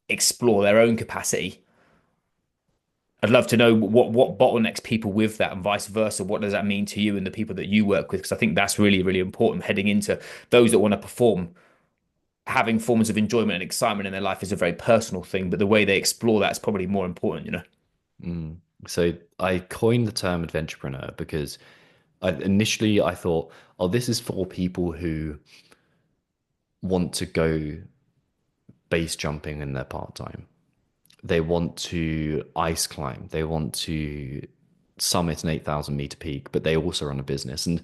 [SPEAKER 1] explore their own capacity, I'd love to know what bottlenecks people with that and vice versa. What does that mean to you and the people that you work with? Because I think that's really, really important heading into those that want to perform. Having forms of enjoyment and excitement in their life is a very personal thing, but the way they explore that is probably more important, you know?
[SPEAKER 2] Mm. So I coined the term adventurepreneur because initially I thought, oh, this is for people who want to go base jumping in their part time. They want to ice climb. They want to summit an 8,000-meter peak, but they also run a business. And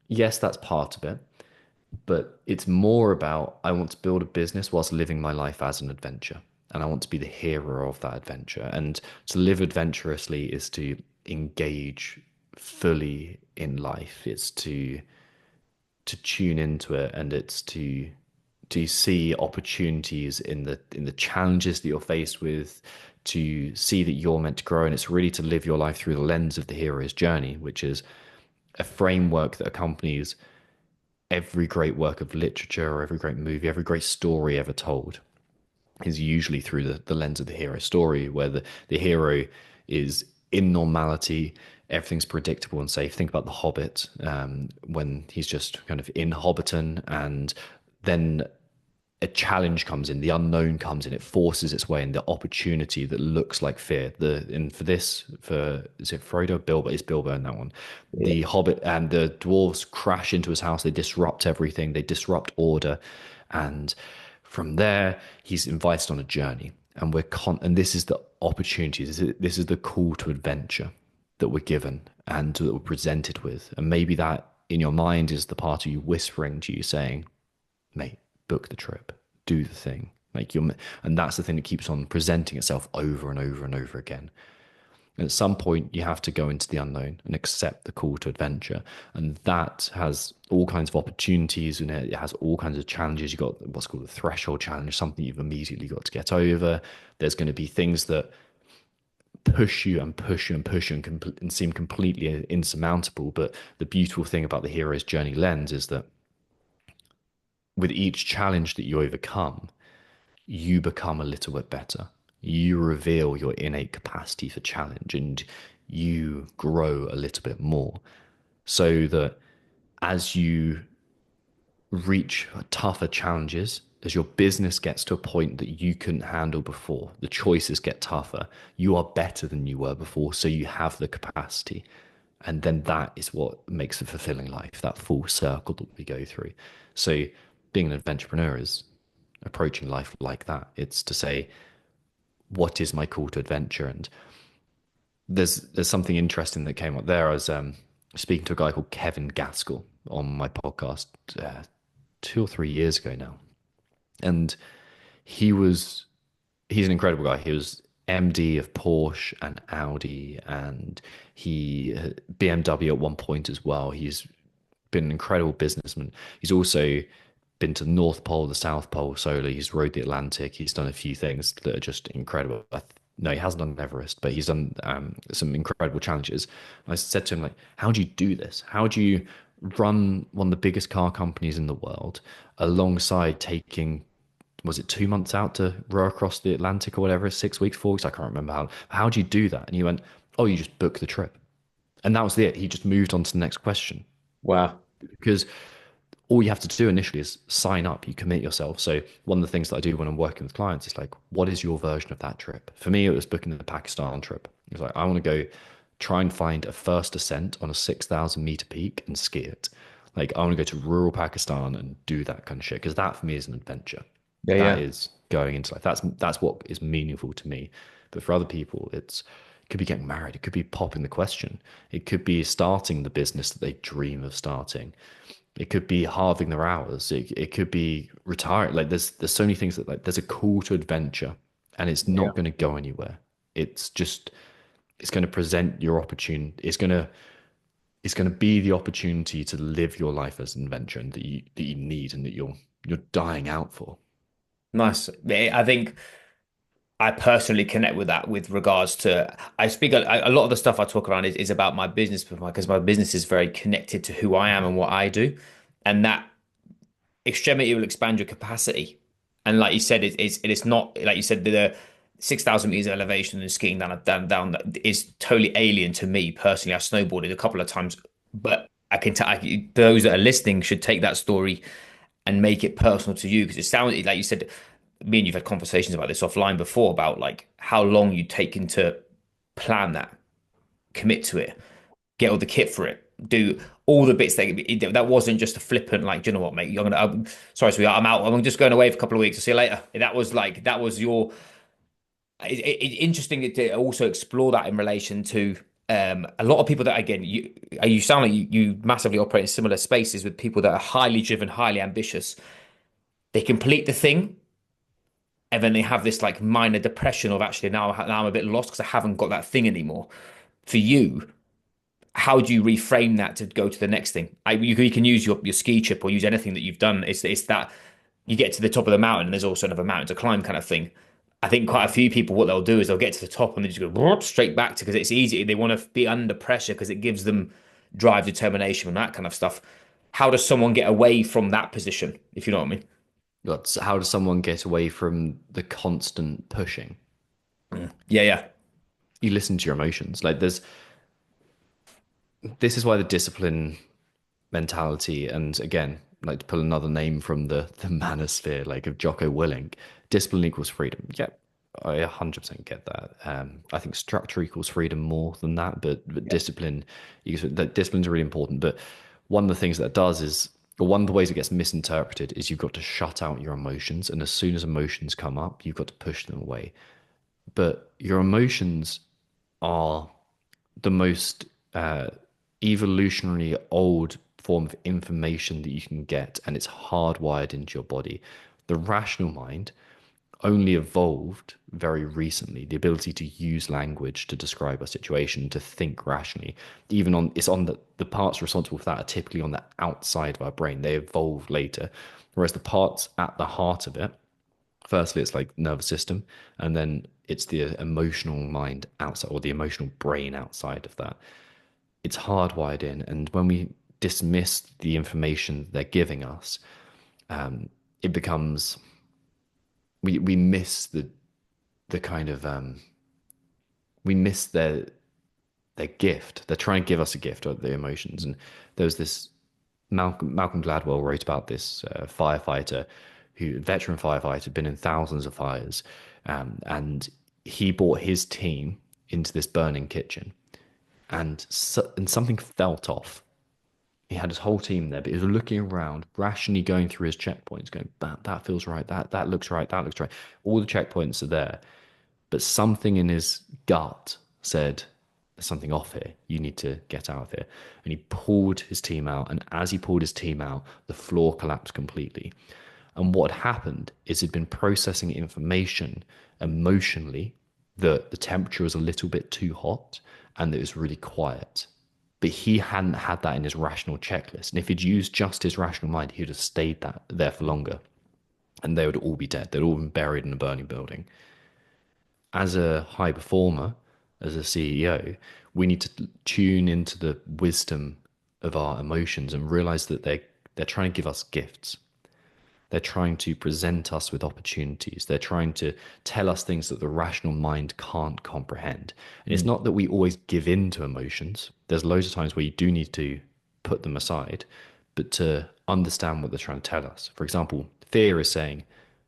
[SPEAKER 2] yes, that's part of it. But it's more about I want to build a business whilst living my life as an adventure. and I want to be the hero of that adventure. And to live adventurously is to engage fully in life. It's to tune into it, and it's to see opportunities in the challenges that you're faced with, to see that you're meant to grow. And it's really to live your life through the lens of the hero's journey, which is a framework that accompanies every great work of literature or every great movie, every great story ever told is usually through the lens of the hero story, where the hero is in normality, everything's predictable and safe. Think about the Hobbit, when he's just kind of in Hobbiton, and then a challenge comes in, the unknown comes in, it forces its way in, the opportunity that looks like fear. For is it Frodo? Bilbo, it's Bilbo in that one.
[SPEAKER 1] Yeah.
[SPEAKER 2] The Hobbit and the dwarves crash into his house, they disrupt everything, they disrupt order, and from there he's invited on a journey. And and this is the opportunity, this is the call to adventure that we're given and that we're presented with. And maybe that in your mind is the part of you whispering to you saying, mate, book the trip, do the thing. And that's the thing that keeps on presenting itself over and over and over again. And at some point, you have to go into the unknown and accept the call to adventure. And that has all kinds of opportunities in it. It has all kinds of challenges. You've got what's called the threshold challenge, something you've immediately got to get over. There's going to be things that push you and push you and push you and seem completely insurmountable. But the beautiful thing about the hero's journey lens is that with each challenge that you overcome, you become a little bit better. You reveal your innate capacity for challenge and you grow a little bit more so that as you reach tougher challenges, as your business gets to a point that you couldn't handle before, the choices get tougher, you are better than you were before. So you have the capacity. And then that is what makes a fulfilling life, that full circle that we go through. So being an entrepreneur is approaching life like that. It's to say, what is my call to adventure? And there's something interesting that came up there. I was speaking to a guy called Kevin Gaskell on my podcast 2 or 3 years ago now, and he was he's an incredible guy. He was MD of Porsche and Audi, and he BMW at one point as well. He's been an incredible businessman. He's also been to the North Pole, the South Pole solo. He's rode the Atlantic. He's done a few things that are just incredible. No, he hasn't done Everest, but he's done some incredible challenges. And I said to him, like, how do you do this? How do you run one of the biggest car companies in the world alongside taking, was it 2 months out to row across the Atlantic or whatever, 6 weeks, 4 weeks? I can't remember how do you do that? And he went, oh, you just book the trip. And that was it. He just moved on to the next question
[SPEAKER 1] Wow.
[SPEAKER 2] because all you have to do initially is sign up, you commit yourself. So one of the things that I do when I'm working with clients is like, what is your version of that trip? For me, it was booking the Pakistan trip. It was like, I want to go try and find a first ascent on a 6,000 meter peak and ski it. Like, I want to go to rural Pakistan and do that kind of shit, because that for me is an adventure.
[SPEAKER 1] Yeah,
[SPEAKER 2] That
[SPEAKER 1] yeah.
[SPEAKER 2] is going into life. That's what is meaningful to me. But for other people, it could be getting married. It could be popping the question. It could be starting the business that they dream of starting. It could be halving their hours. It could be retiring. Like there's so many things that, like, there's a call to adventure, and it's
[SPEAKER 1] Yeah.
[SPEAKER 2] not going to go anywhere. It's just it's going to present your opportunity. It's going to be the opportunity to live your life as an adventure, and that you need and that you're dying out for.
[SPEAKER 1] Nice. I think I personally connect with that with regards to I speak a lot of the stuff I talk around is about my business because my business is very connected to who I am and what I do, and that extremity will expand your capacity. And like you said, it is not like you said the 6,000 meters elevation and skiing down that is totally alien to me personally. I snowboarded a couple of times, but I can tell those that are listening should take that story and make it personal to you because it sounds like you said. Me and you've had conversations about this offline before about like how long you taken to plan that, commit to it, get all the kit for it, do all the bits that wasn't just a flippant like, do you know what, mate? You're gonna, sorry, sweetheart, I'm out. I'm just going away for a couple of weeks. I'll see you later. That was your. Interesting to also explore that in relation to a lot of people that again you sound like you massively operate in similar spaces with people that are highly driven, highly ambitious. They complete the thing and then they have this like minor depression of actually now I'm a bit lost because I haven't got that thing anymore. For you, how do you reframe that to go to the next thing? You can use your ski chip or use anything that you've done. It's that you get to the top of the mountain and there's also another mountain to climb kind of thing. I think quite a few people, what they'll do is they'll get to the top and they just go whoop, straight back to because it's easy. They want to be under pressure because it gives them drive, determination, and that kind of stuff. How does someone get away from that position, if you know what I mean?
[SPEAKER 2] But how does someone get away from the constant pushing?
[SPEAKER 1] Yeah, yeah.
[SPEAKER 2] You listen to your emotions. Like this is why the discipline mentality, and again, like to pull another name from the manosphere, like of Jocko Willink, discipline equals freedom. Yeah, I 100% get that. I think structure equals freedom more than that, but
[SPEAKER 1] Yeah.
[SPEAKER 2] discipline, that discipline's really important. But one of the things that does is, or one of the ways it gets misinterpreted is you've got to shut out your emotions, and as soon as emotions come up, you've got to push them away. But your emotions are the most evolutionarily old form of information that you can get, and it's hardwired into your body. The rational mind only evolved very recently, the ability to use language to describe a situation, to think rationally. Even on it's on the parts responsible for that are typically on the outside of our brain. They evolved later. Whereas the parts at the heart of it, firstly it's like nervous system, and then it's the emotional mind outside, or the emotional brain outside of that. It's hardwired in, and when we dismiss the information they're giving us, it becomes, we miss the kind of we miss their gift. They're trying to give us a gift of the emotions. And there was this Malcolm Gladwell wrote about this firefighter, who veteran firefighter, been in thousands of fires, and he brought his team into this burning kitchen, and something felt off. He had his whole team there, but he was looking around, rationally going through his checkpoints, going, that feels right, that looks right, that looks right. All the checkpoints are there, but something in his gut said, there's something off here. You need to get out of here. And he pulled his team out. And as he pulled his team out, the floor collapsed completely. And what had happened is he'd been processing information emotionally that the temperature was a little bit too hot and that it was really quiet. But he hadn't had that in his rational checklist. And if he'd used just his rational mind, he would have stayed there for longer. And they would all be dead. They'd all been buried in a burning building. As a high performer, as a CEO, we need to tune into the wisdom of our emotions and realize that they're trying to give us gifts. They're trying to present us with opportunities. They're trying to tell us things that the rational mind can't comprehend. And it's
[SPEAKER 1] Mm.
[SPEAKER 2] not that we always give in to emotions. There's loads of times where you do need to put them aside, but to understand what they're trying to tell us. For example, fear is saying,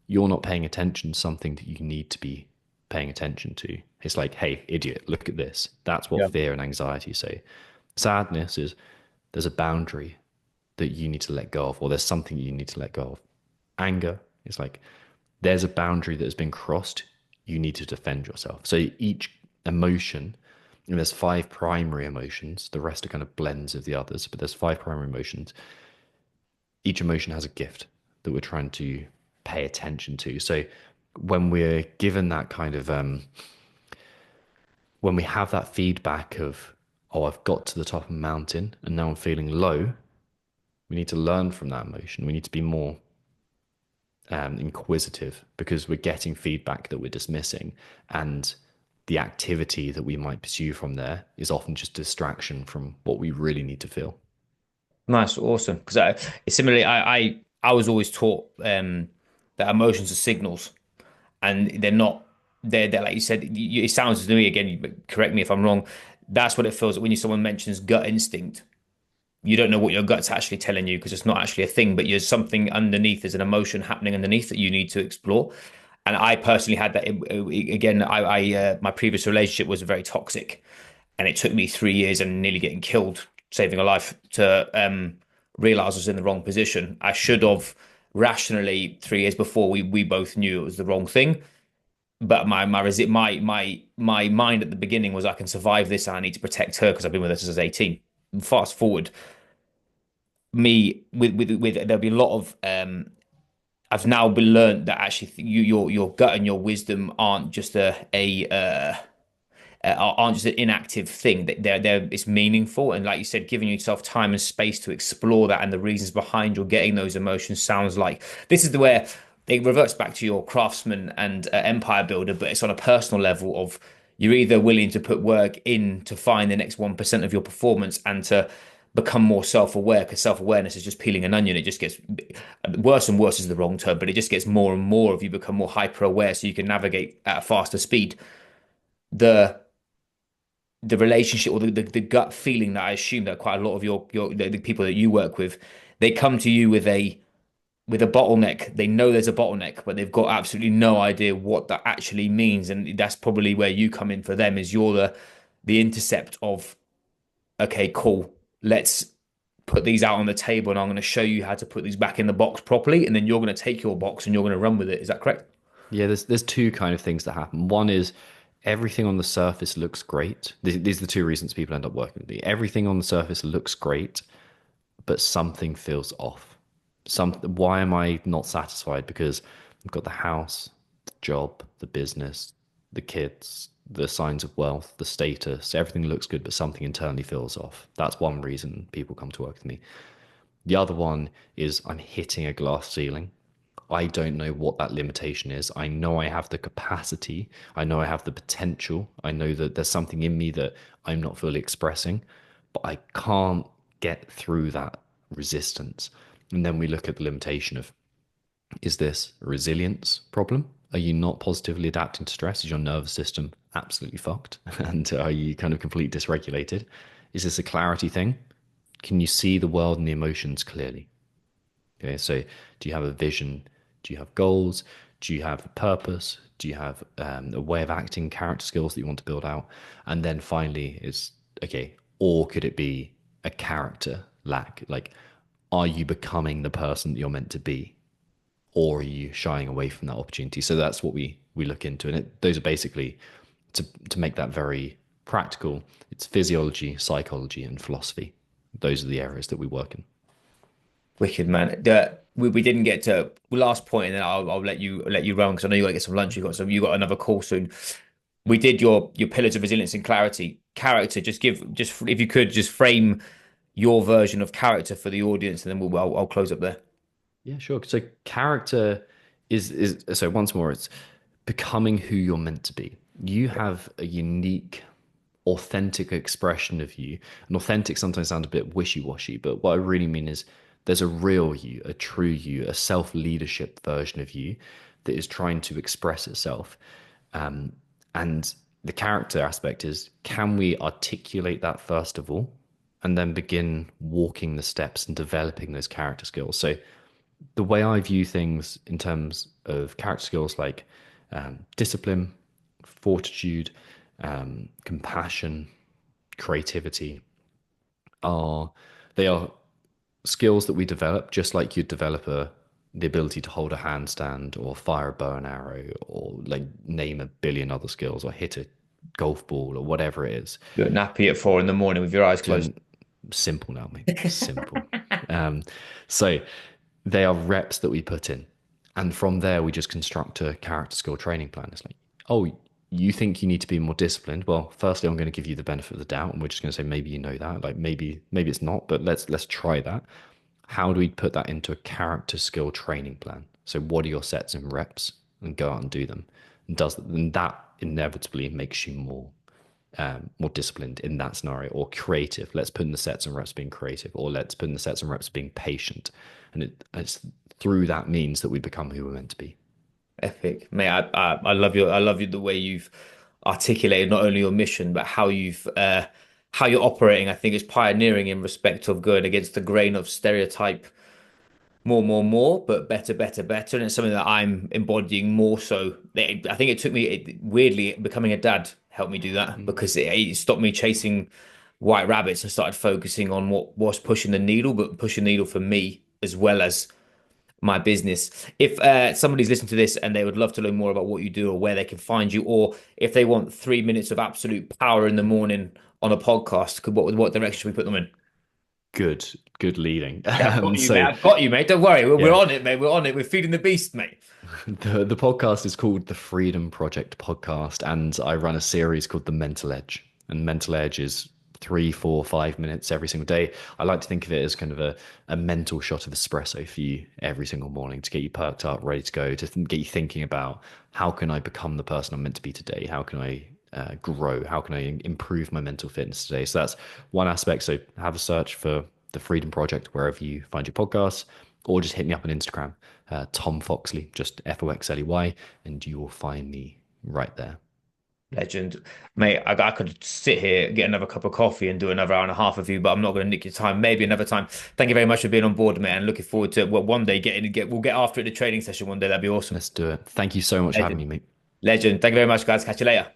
[SPEAKER 2] you're not paying attention to something that you need to be paying attention to. It's like, hey, idiot, look at this. That's what
[SPEAKER 1] Yeah.
[SPEAKER 2] fear and anxiety say. Sadness is, there's a boundary that you need to let go of, or there's something you need to let go of. Anger is like, there's a boundary that has been crossed. You need to defend yourself. So each emotion, and there's five primary emotions. The rest are kind of blends of the others, but there's five primary emotions. Each emotion has a gift that we're trying to pay attention to. So when we're given that kind of when we have that feedback of, oh, I've got to the top of a mountain and now I'm feeling low, we need to learn from that emotion. We need to be more inquisitive, because we're getting feedback that we're dismissing, and the activity that we might pursue from there is often just distraction from what we really need to feel.
[SPEAKER 1] Nice, awesome. Because it's similarly, I was always taught that emotions are signals, and they're not. They're like you said. It sounds to me again. Correct me if I'm wrong. That's what it feels like when someone mentions gut instinct. You don't know what your gut's actually telling you because it's not actually a thing, but there's something underneath. There's an emotion happening underneath that you need to explore. And I personally had that again. My previous relationship was very toxic, and it took me 3 years and nearly getting killed, saving a life, to realize I was in the wrong position. I should have rationally 3 years before we both knew it was the wrong thing. But my mind at the beginning was I can survive this and I need to protect her because I've been with her since I was 18. Fast forward, me with there'll be a lot of I've now been learned that actually your gut and your wisdom aren't just aren't just an inactive thing. That they're it's meaningful, and like you said, giving yourself time and space to explore that and the reasons behind you're getting those emotions sounds like this is the where it reverts back to your craftsman and empire builder, but it's on a personal level of you're either willing to put work in to find the next 1% of your performance and to become more self-aware, because self-awareness is just peeling an onion. It just gets worse and worse is the wrong term, but it just gets more and more of you become more hyper aware so you can navigate at a faster speed. The relationship or the gut feeling that I assume that quite a lot of the people that you work with, they come to you with a bottleneck. They know there's a bottleneck, but they've got absolutely no idea what that actually means. And that's probably where you come in for them is you're the intercept of, okay, cool, let's put these out on the table and I'm going to show you how to put these back in the box properly. And then you're going to take your box and you're going to run with it. Is that correct?
[SPEAKER 2] Yeah, there's two kind of things that happen. One is everything on the surface looks great. These are the two reasons people end up working with me. Everything on the surface looks great, but something feels off. Why am I not satisfied? Because I've got the house, the job, the business, the kids, the signs of wealth, the status, everything looks good, but something internally feels off. That's one reason people come to work with me. The other one is I'm hitting a glass ceiling. I don't know what that limitation is. I know I have the capacity. I know I have the potential. I know that there's something in me that I'm not fully expressing, but I can't get through that resistance. And then we look at the limitation of, is this a resilience problem? Are you not positively adapting to stress? Is your nervous system absolutely fucked? And are you kind of completely dysregulated? Is this a clarity thing? Can you see the world and the emotions clearly? Okay, so do you have a vision? Do you have goals? Do you have a purpose? Do you have a way of acting, character skills that you want to build out? And then finally, is okay, or could it be a character lack? Like, are you becoming the person that you're meant to be, or are you shying away from that opportunity? So that's what we look into, and those are basically to make that very practical. It's physiology, psychology, and philosophy. Those are the areas that we work in.
[SPEAKER 1] Wicked man. We didn't get to last point, and then I'll let you run because I know you got to get some lunch. You got another call soon. We did your pillars of resilience and clarity. Character. Just if you could just frame your version of character for the audience, and then I'll close up there.
[SPEAKER 2] Yeah, sure. So character is so once more, it's becoming who you're meant to be. You have a unique, authentic expression of you. And authentic sometimes sounds a bit wishy-washy, but what I really mean is there's a real you, a true you, a self-leadership version of you that is trying to express itself. Um, and the character aspect is, can we articulate that first of all, and then begin walking the steps and developing those character skills? So the way I view things in terms of character skills like discipline, fortitude, compassion, creativity are they are skills that we develop just like you'd develop the ability to hold a handstand or fire a bow and arrow or like name a billion other skills or hit a golf ball or whatever it is.
[SPEAKER 1] You're nappy at 4 in the morning with your eyes closed.
[SPEAKER 2] To simple now, mate. Simple. Um, so they are reps that we put in. And from there, we just construct a character skill training plan. It's like, oh, you think you need to be more disciplined? Well, firstly, I'm going to give you the benefit of the doubt, and we're just going to say maybe you know that, like maybe it's not, but let's try that. How do we put that into a character skill training plan? So, what are your sets and reps, and go out and do them. And that inevitably makes you more disciplined in that scenario, or creative. Let's put in the sets and reps being creative, or let's put in the sets and reps being patient. And it's through that means that we become who we're meant to be.
[SPEAKER 1] Epic, mate. I love you the way you've articulated not only your mission but how you're operating. I think it's pioneering in respect of going against the grain of stereotype more, but better, better, better. And it's something that I'm embodying more so. I think it took me weirdly becoming a dad helped me do that
[SPEAKER 2] Mm.
[SPEAKER 1] because it stopped me chasing white rabbits and started focusing on what was pushing the needle, but pushing the needle for me as well as my business. If somebody's listening to this and they would love to learn more about what you do or where they can find you, or if they want 3 minutes of absolute power in the morning on a podcast, what direction should we put them in?
[SPEAKER 2] Good, good leading.
[SPEAKER 1] Yeah, I've got you, mate.
[SPEAKER 2] So
[SPEAKER 1] I've got you, mate. Don't worry. We're
[SPEAKER 2] yeah,
[SPEAKER 1] on it, mate. We're on it. We're feeding the beast, mate.
[SPEAKER 2] the podcast is called the Freedom Project Podcast, and I run a series called the Mental Edge. And Mental Edge is 3, 4, 5 minutes every single day. I like to think of it as kind of a mental shot of espresso for you every single morning to get you perked up, ready to go, to get you thinking about how can I become the person I'm meant to be today? How can I grow? How can I improve my mental fitness today? So that's one aspect. So have a search for the Freedom Project wherever you find your podcasts, or just hit me up on Instagram, Tom Foxley, just Foxley, and you will find me right there.
[SPEAKER 1] Legend, mate. I could sit here, get another cup of coffee, and do another hour and a half of you, but I'm not going to nick your time. Maybe another time. Thank you very much for being on board, mate, and looking forward to one day we'll get after it the training session one day. That'd be awesome.
[SPEAKER 2] Let's do it. Thank you so much for having me,
[SPEAKER 1] Legend,
[SPEAKER 2] mate.
[SPEAKER 1] legend. Thank you very much, guys. Catch you later.